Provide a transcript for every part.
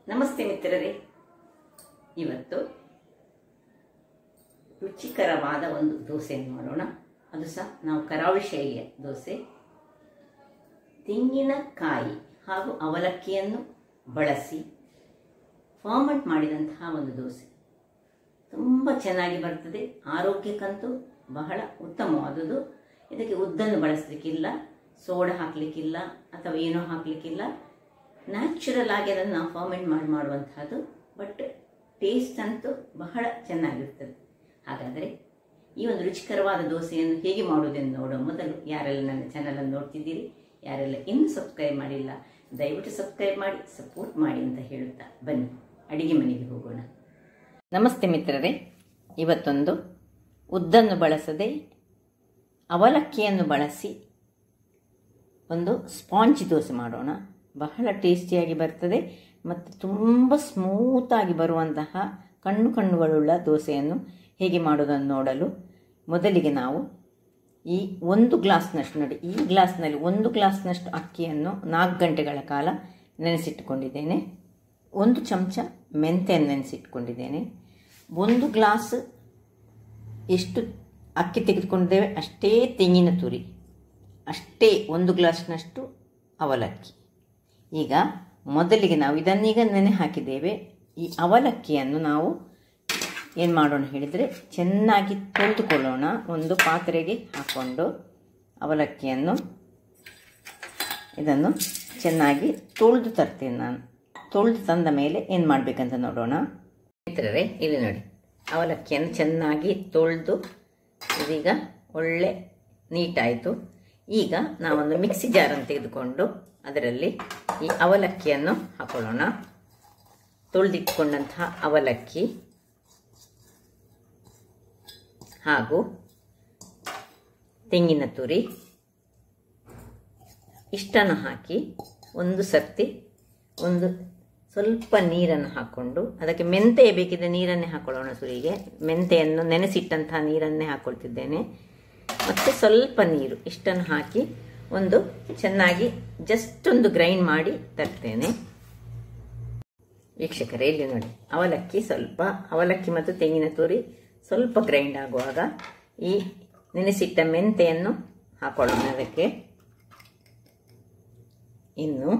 ನಮಸ್ತೆ ಮಿತ್ರರೇ, ಇವತ್ತು ರುಚಿಕರವಾದ ಒಂದು ದೋಸೆಯನ್ನು ಮಾಡೋಣ. ಅದು ಸಹ ನಾವು ಕರಾವಳಿ ಶೈಲಿಯ ದೋಸೆ. ತೆಂಗಿನಕಾಯಿ ಹಾಗೂ ಅವಲಕ್ಕಿಯನ್ನು ಬಳಸಿ ಫಾರ್ಮೆಂಟ್ ಮಾಡಿದಂತಹ ಒಂದು ದೋಸೆ ತುಂಬ ಚೆನ್ನಾಗಿ ಬರ್ತದೆ. ಆರೋಗ್ಯಕ್ಕಂತೂ ಬಹಳ ಉತ್ತಮವಾದುದು. ಇದಕ್ಕೆ ಉದ್ದನ್ನು ಬಳಸಲಿಕ್ಕಿಲ್ಲ, ಸೋಡಾ ಹಾಕಲಿಕ್ಕಿಲ್ಲ ಅಥವಾ ಏನೋ ಹಾಕಲಿಕ್ಕಿಲ್ಲ. ನ್ಯಾಚುರಲ್ ಆಗಿ ಅದನ್ನು ನಾವು ಫಾರ್ಮೆಂಟ್ ಮಾಡುವಂತಹದ್ದು. ಬಟ್ ಟೇಸ್ಟ್ ಅಂತೂ ಬಹಳ ಚೆನ್ನಾಗಿರ್ತದೆ. ಹಾಗಾದರೆ ಈ ಒಂದು ರುಚಿಕರವಾದ ದೋಸೆಯನ್ನು ಹೇಗೆ ಮಾಡುವುದೆಂದು ನೋಡೋ ಮೊದಲು ಯಾರೆಲ್ಲ ನನ್ನ ಚಾನಲನ್ನು ನೋಡ್ತಿದ್ದೀರಿ, ಯಾರೆಲ್ಲ ಇನ್ನೂ ಸಬ್ಸ್ಕ್ರೈಬ್ ಮಾಡಿಲ್ಲ, ದಯವಿಟ್ಟು ಸಬ್ಸ್ಕ್ರೈಬ್ ಮಾಡಿ ಸಪೋರ್ಟ್ ಮಾಡಿ ಅಂತ ಹೇಳುತ್ತಾ ಬನ್ನಿ ಅಡಿಗೆ ಮನೆಗೆ ಹೋಗೋಣ. ನಮಸ್ತೆ ಮಿತ್ರರೇ, ಇವತ್ತೊಂದು ಉದ್ದನ್ನು ಬಳಸದೆ ಅವಲಕ್ಕಿಯನ್ನು ಬಳಸಿ ಒಂದು ಸ್ಪಾಂಜ್ ದೋಸೆ ಮಾಡೋಣ. ಬಹಳ ಟೇಸ್ಟಿಯಾಗಿ ಬರ್ತದೆ ಮತ್ತು ತುಂಬ ಸ್ಮೂತಾಗಿ ಬರುವಂತಹ ಕಣ್ಣುಗಳುಳ್ಳ ದೋಸೆಯನ್ನು ಹೇಗೆ ಮಾಡೋದನ್ನು ನೋಡಲು ಮೊದಲಿಗೆ ನಾವು ಈ 1 ಗ್ಲಾಸ್ನಷ್ಟು ನೋಡಿ, ಈ ಗ್ಲಾಸ್ನಲ್ಲಿ 1 ಗ್ಲಾಸ್ನಷ್ಟು ಅಕ್ಕಿಯನ್ನು 4 ಗಂಟೆಗಳ ಕಾಲ ನೆನೆಸಿಟ್ಟುಕೊಂಡಿದ್ದೇನೆ. 1 ಚಮಚ ಮೆಂತೆಯನ್ನು ನೆನೆಸಿಟ್ಕೊಂಡಿದ್ದೇನೆ. 1 ಗ್ಲಾಸ್ ಎಷ್ಟು ಅಕ್ಕಿ ತೆಗೆದುಕೊಂಡಿದ್ದೇವೆ ಅಷ್ಟೇ ತೆಂಗಿನ ತುರಿ, ಅಷ್ಟೇ 1 ಗ್ಲಾಸ್ನಷ್ಟು ಅವಲಕ್ಕಿ. ಈಗ ಮೊದಲಿಗೆ ನಾವು ಇದನ್ನೀಗ ನೆನೆ ಹಾಕಿದ್ದೇವೆ. ಈ ಅವಲಕ್ಕಿಯನ್ನು ನಾವು ಏನು ಮಾಡೋಣ ಹೇಳಿದರೆ ಚೆನ್ನಾಗಿ ತೊಳೆದುಕೊಳ್ಳೋಣ. ಒಂದು ಪಾತ್ರೆಗೆ ಹಾಕ್ಕೊಂಡು ಅವಲಕ್ಕಿಯನ್ನು ಇದನ್ನು ಚೆನ್ನಾಗಿ ತೊಳೆದು ತರ್ತೇನೆ ನಾನು. ತೊಳೆದು ತಂದ ಮೇಲೆ ಏನು ಮಾಡಬೇಕಂತ ನೋಡೋಣ ಮಿತ್ರರೇ. ಇಲ್ಲಿ ನೋಡಿ, ಅವಲಕ್ಕಿಯನ್ನು ಚೆನ್ನಾಗಿ ತೊಳೆದು ಇದೀಗ ಒಳ್ಳೆ ನೀಟಾಯಿತು. ಈಗ ನಾವೊಂದು ಮಿಕ್ಸಿ ಜಾರನ್ನು ತೆಗೆದುಕೊಂಡು ಅದರಲ್ಲಿ ಈ ಅವಲಕ್ಕಿಯನ್ನು ಹಾಕೊಳ್ಳೋಣ. ತೊಳೆದಿಟ್ಕೊಂಡಂತಹ ಅವಲಕ್ಕಿ ಹಾಗೂ ತೆಂಗಿನ ತುರಿ ಇಷ್ಟನ್ನು ಹಾಕಿ ಒಂದು ಸರ್ತಿ ಒಂದು ಸ್ವಲ್ಪ ನೀರನ್ನು ಹಾಕ್ಕೊಂಡು, ಅದಕ್ಕೆ ಮೆಂತೆ ಬೇಕಿದ್ರೆ ನೀರನ್ನೇ ಹಾಕೊಳ್ಳೋಣ. ಸುರಿಗೆ ಮೆಂತೆಯನ್ನು ನೆನೆಸಿಟ್ಟಂತಹ ನೀರನ್ನೇ ಹಾಕ್ಕೊಳ್ತಿದ್ದೇನೆ. ಮತ್ತು ಸ್ವಲ್ಪ ನೀರು ಇಷ್ಟನ್ನು ಹಾಕಿ ಒಂದು ಚೆನ್ನಾಗಿ ಜಸ್ಟ್ ಒಂದು ಗ್ರೈಂಡ್ ಮಾಡಿ ತರ್ತೇನೆ. ವೀಕ್ಷಕರೇ, ಇಲ್ಲಿ ನೋಡಿ, ಅವಲಕ್ಕಿ ಮತ್ತು ತೆಂಗಿನ ತುರಿ ಸ್ವಲ್ಪ ಗ್ರೈಂಡ್ ಆಗುವಾಗ ಈ ನೆನೆಸಿಟ್ಟ ಮೆಂತೆಯನ್ನು ಹಾಕೊಳ್ಳೋಣ ಅದಕ್ಕೆ. ಇನ್ನು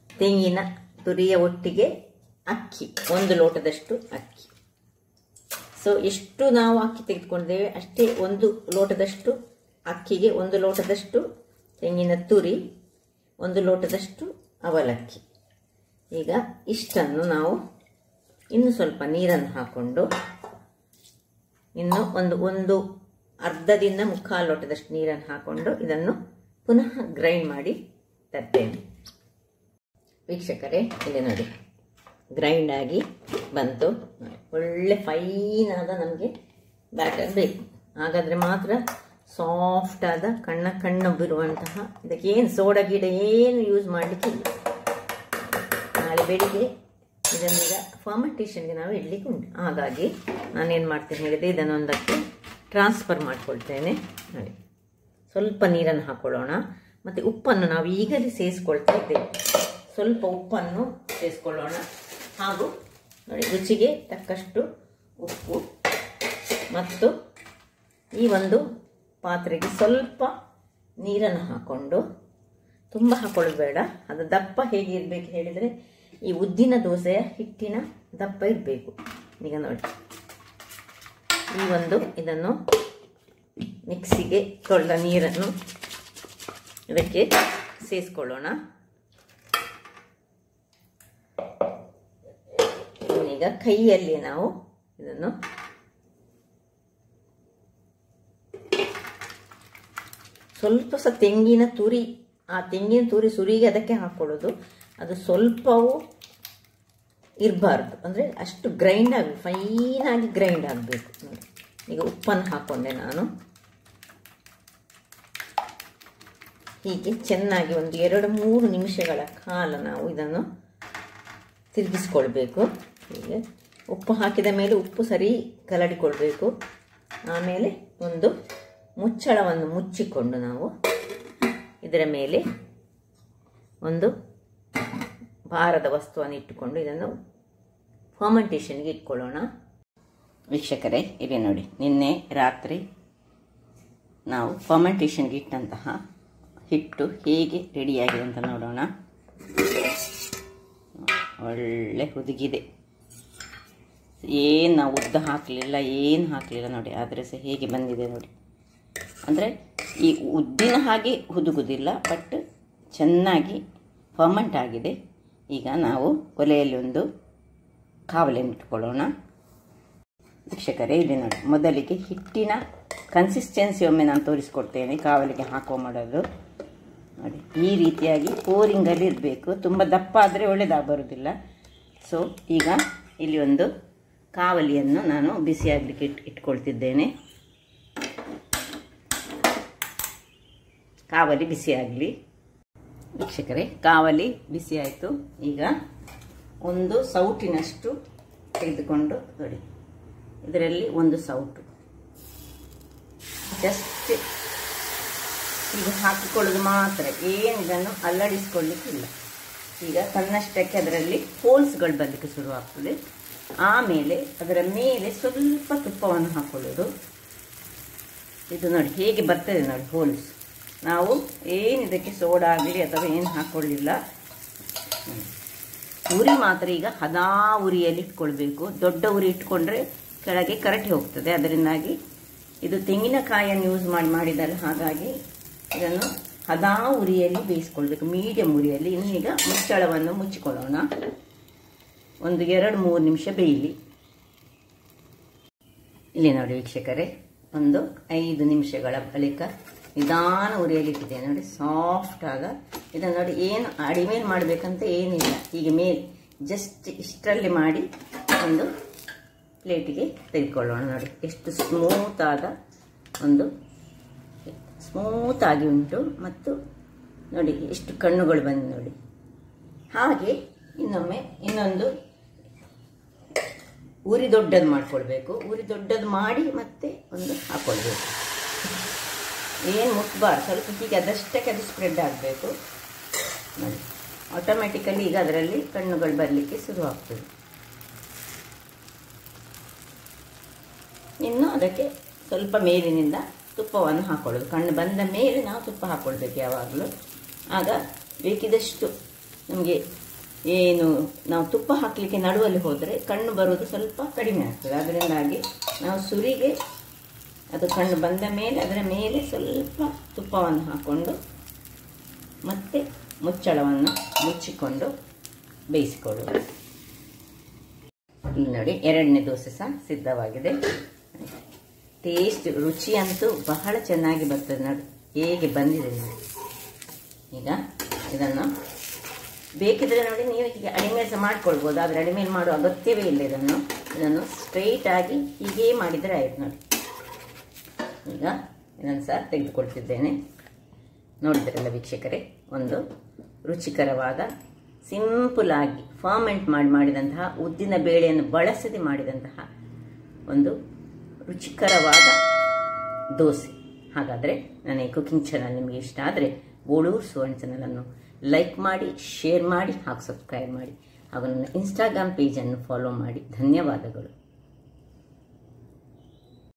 ತೆಂಗಿನ ತುರಿಯ ಒಟ್ಟಿಗೆ ಅಕ್ಕಿ, 1 ಲೋಟದಷ್ಟು ಅಕ್ಕಿ. ಸೊ ಎಷ್ಟು ನಾವು ಅಕ್ಕಿ ತೆಗೆದುಕೊಂಡಿದ್ದೇವೆ ಅಷ್ಟೇ 1 ಲೋಟದಷ್ಟು ಅಕ್ಕಿಗೆ 1 ಲೋಟದಷ್ಟು ತೆಂಗಿನ ತುರಿ, 1 ಲೋಟದಷ್ಟು ಅವಲಕ್ಕಿ. ಈಗ ಇಷ್ಟನ್ನು ನಾವು ಇನ್ನು ಸ್ವಲ್ಪ ನೀರನ್ನು ಹಾಕ್ಕೊಂಡು ಇನ್ನು ಒಂದು ಅರ್ಧದಿಂದ 3/4 ಲೋಟದಷ್ಟು ನೀರನ್ನು ಹಾಕ್ಕೊಂಡು ಇದನ್ನು ಪುನಃ ಗ್ರೈಂಡ್ ಮಾಡಿ ತರ್ತೇನೆ. ವೀಕ್ಷಕರೇ, ಇಲ್ಲಿ ನೋಡಿ, ಗ್ರೈಂಡ್ ಆಗಿ ಬಂತು. ಒಳ್ಳೆ ಫೈನ್ ಆದ ನಮಗೆ ಬ್ಯಾಟರ್ ಬೇಕು. ಹಾಗಾದರೆ ಮಾತ್ರ ಸಾಫ್ಟ್ ಆದ ಕಣ್ಣು ಬಿರುವಂತಹ, ಇದಕ್ಕೆ ಏನು ಸೋಡಾ ಗಿಡ ಏನು ಯೂಸ್ ಮಾಡಲಿಕ್ಕಿಲ್ಲ. ನಾಳೆ ಬೆಳಿಗ್ಗೆ ಇದನ್ನೀಗ ಫರ್ಮೆಂಟೇಷನ್ಗೆ ನಾವು ಇಡ್ಲಿಕ್ಕೆ ಉಂಟು. ಹಾಗಾಗಿ ನಾನೇನು ಮಾಡ್ತೇನೆ ಹೇಳಿದರೆ ಇದನ್ನೊಂದಕ್ಕೆ ಟ್ರಾನ್ಸ್ಫರ್ ಮಾಡ್ಕೊಳ್ತೇನೆ. ನೋಡಿ, ಸ್ವಲ್ಪ ನೀರನ್ನು ಹಾಕ್ಕೊಳ್ಳೋಣ. ಮತ್ತು ಉಪ್ಪನ್ನು ನಾವು ಈಗಲೇ ಸೇರಿಸ್ಕೊಳ್ತಾ ಇದ್ದೇವೆ. ಸ್ವಲ್ಪ ಉಪ್ಪನ್ನು ಸೇರಿಸ್ಕೊಳ್ಳೋಣ. ಹಾಗೂ ನೋಡಿ, ರುಚಿಗೆ ತಕ್ಕಷ್ಟು ಉಪ್ಪು ಮತ್ತು ಈ ಒಂದು ಪಾತ್ರೆಗೆ ಸ್ವಲ್ಪ ನೀರನ್ನು ಹಾಕ್ಕೊಂಡು, ತುಂಬ ಹಾಕೊಳ್ಳೋದು ಬೇಡ. ಅದು ದಪ್ಪ ಹೇಗೆ ಇರಬೇಕು ಹೇಳಿದರೆ ಈ ಉದ್ದಿನ ದೋಸೆಯ ಹಿಟ್ಟಿನ ದಪ್ಪ ಇರಬೇಕು. ಈಗ ನೋಡಿ, ಇದನ್ನು ಮಿಕ್ಸಿಗೆ ತೊಳೆದ ನೀರನ್ನು ಇದಕ್ಕೆ ಸೇರಿಸ್ಕೊಳ್ಳೋಣ. ಈಗ ಕೈಯಲ್ಲಿ ನಾವು ಇದನ್ನು ಸ್ವಲ್ಪ ಸಹ ತೆಂಗಿನ ತುರಿ ಸುರಿಗೆ ಅದಕ್ಕೆ ಹಾಕ್ಕೊಳ್ಳೋದು. ಅದು ಸ್ವಲ್ಪವೂ ಇರಬಾರ್ದು, ಅಂದರೆ ಅಷ್ಟು ಗ್ರೈಂಡ್ ಆಗಬೇಕು, ಫೈನಾಗಿ ಗ್ರೈಂಡ್ ಆಗಬೇಕು. ನೋಡಿ, ಈಗ ಉಪ್ಪನ್ನು ಹಾಕ್ಕೊಂಡೆ ನಾನು. ಹೀಗೆ ಚೆನ್ನಾಗಿ ಒಂದು 2-3 ನಿಮಿಷಗಳ ಕಾಲ ನಾವು ಇದನ್ನು ತಿರುಗಿಸ್ಕೊಳ್ಬೇಕು. ಹೀಗೆ ಉಪ್ಪು ಹಾಕಿದ ಮೇಲೆ ಉಪ್ಪು ಸರಿ ಕಲಡಿಕೊಳ್ಬೇಕು. ಆಮೇಲೆ ಒಂದು ಮುಚ್ಚಳವನ್ನು ಮುಚ್ಚಿಕೊಂಡು ನಾವು ಇದರ ಮೇಲೆ ಒಂದು ಭಾರದ ವಸ್ತುವನ್ನು ಇಟ್ಟುಕೊಂಡು ಇದನ್ನು ಫರ್ಮೆಂಟೇಷನ್ಗೆ ಇಟ್ಕೊಳ್ಳೋಣ. ವೀಕ್ಷಕರೇ, ಇಲ್ಲಿ ನೋಡಿ, ನಿನ್ನೆ ರಾತ್ರಿ ನಾವು ಫರ್ಮೆಂಟೇಷನ್ಗೆ ಇಟ್ಟಂತಹ ಹಿಟ್ಟು ಹೇಗೆ ರೆಡಿಯಾಗಿದೆ ಅಂತ ನೋಡೋಣ. ಒಳ್ಳೆ ಹುದುಗಿದೆ, ಏನು ನಾವು ಉದ್ದ ಹಾಕಲಿಲ್ಲ, ಏನು ಹಾಕಲಿಲ್ಲ ನೋಡಿ, ಆದರೆ ಸಹ ಹೇಗೆ ಬಂದಿದೆ ನೋಡಿ. ಅಂದರೆ ಈ ಉದ್ದಿನ ಹಾಗೆ ಹುದುಗುದಿಲ್ಲ, ಬಟ್ ಚೆನ್ನಾಗಿ ಫರ್ಮೆಂಟ್ ಆಗಿದೆ. ಈಗ ನಾವು ಒಲೆಯಲ್ಲಿ ಒಂದು ಕಾವಲಿಯನ್ನು ಇಟ್ಕೊಳ್ಳೋಣ. ವೀಕ್ಷಕರೇ, ಇಲ್ಲಿ ನೋಡಿ, ಮೊದಲಿಗೆ ಹಿಟ್ಟಿನ ಕನ್ಸಿಸ್ಟೆನ್ಸಿ ಒಮ್ಮೆ ನಾನು ತೋರಿಸ್ಕೊಡ್ತೇನೆ. ಕಾವಲಿಗೆ ಹಾಕುವ ಮಾಡೋದು ನೋಡಿ, ಈ ರೀತಿಯಾಗಿ ಪೋರಿಂಗಲ್ಲಿ ಇರಬೇಕು. ತುಂಬ ದಪ್ಪ ಆದರೆ ಒಳ್ಳೆಯದಾಗಿ ಬರೋದಿಲ್ಲ. ಸೊ ಈಗ ಇಲ್ಲಿ ಒಂದು ಕಾವಲಿಯನ್ನು ನಾನು ಬಿಸಿಯಾಗಲಿಕ್ಕೆ ಇಟ್ಕೊಳ್ತಿದ್ದೇನೆ. ಕಾವಲಿ ಬಿಸಿಯಾಗಲಿ. ವೀಕ್ಷಕರೇ, ಕಾವಲಿ ಬಿಸಿ ಆಯಿತು. ಈಗ ಒಂದು ಸೌಟಿನಷ್ಟು ತೆಗೆದುಕೊಂಡು ನೋಡಿ, ಇದರಲ್ಲಿ ಒಂದು ಸೌಟು ಜಸ್ಟ್ ಈಗ ಹಾಕಿಕೊಳ್ಳೋದು ಮಾತ್ರ, ಏನು ಇದನ್ನು ಅಲ್ಲಾಡಿಸ್ಕೊಳ್ಳಿಕ್ಕಿಲ್ಲ. ಈಗ ತನ್ನಷ್ಟಕ್ಕೆ ಅದರಲ್ಲಿ ಹೋಲ್ಸ್ಗಳು ಬರಲಿಕ್ಕೆ ಶುರುವಾಗ್ತದೆ. ಆಮೇಲೆ ಅದರ ಮೇಲೆ ಸ್ವಲ್ಪ ತುಪ್ಪವನ್ನು ಹಾಕೊಳ್ಳೋದು. ಇದು ನೋಡಿ ಹೇಗೆ ಬರ್ತದೆ ನೋಡಿ ಹೋಲ್ಸ್. ನಾವು ಏನು ಇದಕ್ಕೆ ಸೋಡಾ ಆಗಲಿ ಅಥವಾ ಏನು ಹಾಕ್ಕೊಳ್ಳಿಲ್ಲ. ಉರಿ ಮಾತ್ರ ಈಗ ಹದಾ ಉರಿಯಲ್ಲಿ ಇಟ್ಕೊಳ್ಬೇಕು. ದೊಡ್ಡ ಉರಿ ಇಟ್ಕೊಂಡ್ರೆ ಕೆಳಗೆ ಕರಟಿ ಹೋಗ್ತದೆ. ಅದರಿಂದಾಗಿ ಇದು ತೆಂಗಿನಕಾಯಿಯನ್ನು ಯೂಸ್ ಮಾಡಿದ್ದಾರೆ, ಹಾಗಾಗಿ ಇದನ್ನು ಹದಾ ಉರಿಯಲ್ಲಿ ಬೇಯಿಸ್ಕೊಳ್ಬೇಕು, ಮೀಡಿಯಂ ಉರಿಯಲ್ಲಿ. ಇನ್ನೀಗ ಮುಚ್ಚಳವನ್ನು ಮುಚ್ಚಿಕೊಳ್ಳೋಣ. ಒಂದು 2-3 ನಿಮಿಷ ಬೇಯಲಿ. ಇಲ್ಲಿ ನೋಡಿ ವೀಕ್ಷಕರೇ, ಒಂದು 5 ನಿಮಿಷಗಳ ಬಳಿಕ ನಿಧಾನ ಉರಿಯಲ್ಲಿ ಇಟ್ಟಿದ್ದೇನೆ ನೋಡಿ, ಸಾಫ್ಟ್ ಆಗ. ಇದನ್ನು ನೋಡಿ, ಏನು ಅಡಿಮೇಲೆ ಮಾಡಬೇಕಂತ ಏನಿಲ್ಲ, ಹೀಗೆ ಮೇಲೆ ಜಸ್ಟ್ ಇಷ್ಟರಲ್ಲಿ ಮಾಡಿ ಒಂದು ಪ್ಲೇಟಿಗೆ ತೆಗೆದುಕೊಳ್ಳೋಣ. ನೋಡಿ ಎಷ್ಟು ಸ್ಮೂತಾಗಿ ಉಂಟು, ಮತ್ತು ನೋಡಿ ಎಷ್ಟು ಕಣ್ಣುಗಳು ಬಂದು ನೋಡಿ. ಹಾಗೆ ಇನ್ನೊಂದು ಉರಿ ದೊಡ್ಡದು ಮಾಡ್ಕೊಳ್ಬೇಕು. ಉರಿ ದೊಡ್ಡದು ಮಾಡಿ ಮತ್ತೆ ಒಂದು ಹಾಕ್ಕೊಳ್ಬೇಕು. ಏನು ಮುಟ್ಬಾರ್ದು, ಸ್ವಲ್ಪ ಹೀಗೆ ಅದಷ್ಟಕ್ಕೆ ಅದು ಸ್ಪ್ರೆಡ್ ಆಗಬೇಕು ನೋಡಿ. ಆಟೋಮ್ಯಾಟಿಕಲಿ ಈಗ ಅದರಲ್ಲಿ ಕಣ್ಣುಗಳು ಬರಲಿಕ್ಕೆ ಶುರುವಾಗ್ತದೆ. ಇನ್ನು ಅದಕ್ಕೆ ಸ್ವಲ್ಪ ಮೇಲಿನಿಂದ ತುಪ್ಪವನ್ನು ಹಾಕೊಳ್ಳೋದು. ಕಣ್ಣು ಬಂದ ಮೇಲೆ ನಾವು ತುಪ್ಪ ಹಾಕ್ಕೊಳ್ಬೇಕು ಯಾವಾಗಲೂ. ಆಗ ಬೇಕಿದಷ್ಟು ನಮಗೆ ಏನು ನಾವು ತುಪ್ಪ ಹಾಕಲಿಕ್ಕೆ ನಡುವಲ್ಲಿ ಹೋದರೆ ಕಣ್ಣು ಬರೋದು ಸ್ವಲ್ಪ ಕಡಿಮೆ ಆಗ್ತದೆ. ಅದರಿಂದಾಗಿ ನಾವು ಸುರಿಗೆ ಅದು ಕಣ್ಣು ಬಂದ ಮೇಲೆ ಅದರ ಮೇಲೆ ಸ್ವಲ್ಪ ತುಪ್ಪವನ್ನು ಹಾಕ್ಕೊಂಡು ಮತ್ತೆ ಮುಚ್ಚಳವನ್ನು ಮುಚ್ಚಿಕೊಂಡು ಬೇಯಿಸಿಕೊಳ್ಳುವುದು. ಇಲ್ಲಿ ನೋಡಿ, 2ನೇ ದೋಸೆ ಸಹ ಸಿದ್ಧವಾಗಿದೆ. ಟೇಸ್ಟ್ ರುಚಿ ಅಂತೂ ಬಹಳ ಚೆನ್ನಾಗಿ ಬರ್ತದೆ ನೋಡಿ, ಹೇಗೆ ಬಂದಿದೆ ನೋಡಿ. ಈಗ ಇದನ್ನು ಬೇಕಿದ್ರೆ ನೋಡಿ ನೀವು ಹೀಗೆ ಅಡಿಮೇಲೆ ಸಹ ಮಾಡ್ಕೊಳ್ಬೋದು, ಆದರೆ ಅಡಿಮೇಲೆ ಮಾಡುವ ಅಗತ್ಯವೇ ಇಲ್ಲ. ಇದನ್ನು ಸ್ಟ್ರೈಟ್ ಆಗಿ ಹೀಗೇ ಮಾಡಿದರೆ ಆಯ್ತು ನೋಡಿ. ಈಗ ಇದನ್ನು ಸಹ ತೆಗೆದುಕೊಳ್ತಿದ್ದೇನೆ. ನೋಡಿದ್ರಲ್ಲ ವೀಕ್ಷಕರೇ, ಒಂದು ರುಚಿಕರವಾದ ಸಿಂಪಲ್ ಆಗಿ ಫರ್ಮೆಂಟ್ ಮಾಡಿದಂತಹ ಉದ್ದಿನ ಬೇಳೆಯನ್ನು ಬಳಸದೆ ಮಾಡಿದಂತಹ ಒಂದು ರುಚಿಕರವಾದ ದೋಸೆ. ಹಾಗಾದರೆ ನನ್ನ ಈ ಕುಕಿಂಗ್ ಚಾನಲ್ ನಿಮಗೆ ಇಷ್ಟ ಆದರೆ ಬೋಳೂರು ಸುವರ್ಣ ಚಾನಲನ್ನು ಲೈಕ್ ಮಾಡಿ, ಶೇರ್ ಮಾಡಿ ಹಾಗೂ ಸಬ್ಸ್ಕ್ರೈಬ್ ಮಾಡಿ ಹಾಗೂ ನನ್ನ ಇನ್ಸ್ಟಾಗ್ರಾಮ್ ಪೇಜನ್ನು ಫಾಲೋ ಮಾಡಿ. ಧನ್ಯವಾದಗಳು.